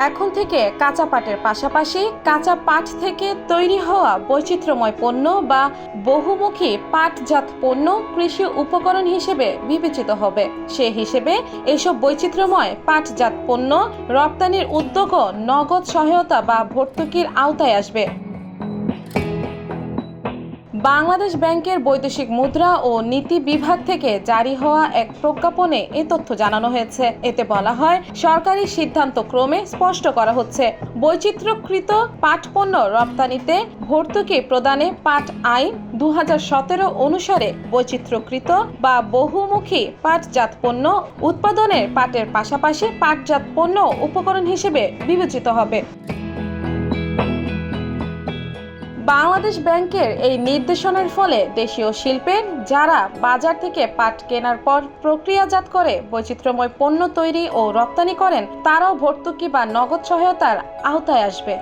এখন থেকে কাঁচা পাটের পাশাপাশি কাঁচা পাট থেকে তৈরি হওয়া বৈচিত্র্যময় পণ্য বা বহুমুখী পাটজাত পণ্য কৃষি উপকরণ হিসেবে বিবেচিত হবে। সে হিসেবে এসব বৈচিত্র্যময় পাটজাত পণ্য রপ্তানির উদ্যোগও নগদ সহায়তা বা ভর্তুকির আওতায় আসবে। বাংলাদেশ ব্যাংকের বৈদেশিক মুদ্রা ও নীতি বিভাগ থেকে জারি হওয়া এক প্রজ্ঞাপনে এ তথ্য জানানো হয়েছে। এতে বলা হয়, সরকারি সিদ্ধান্ত ক্রমে স্পষ্ট করা হচ্ছে, বৈচিত্র্যকৃত পাট পণ্য রপ্তানিতে ভর্তুকি প্রদানে পাট আইন 2017 অনুসারে বৈচিত্র্যকৃত বা বহুমুখী পাটজাত পণ্য উৎপাদনের পাটের পাশাপাশি পাটজাত পণ্য উপকরণ হিসেবে বিবেচিত হবে। বাংলাদেশ ব্যাংকের এই নির্দেশনার ফলে দেশীয় শিল্পের যারা বাজার থেকে পাট কেনার পর প্রক্রিয়াজাত করে বৈচিত্র্যময় পণ্য তৈরি ও রপ্তানি করেন, তারাও ভর্তুকি বা নগদ সহায়তার আওতায় আসবে।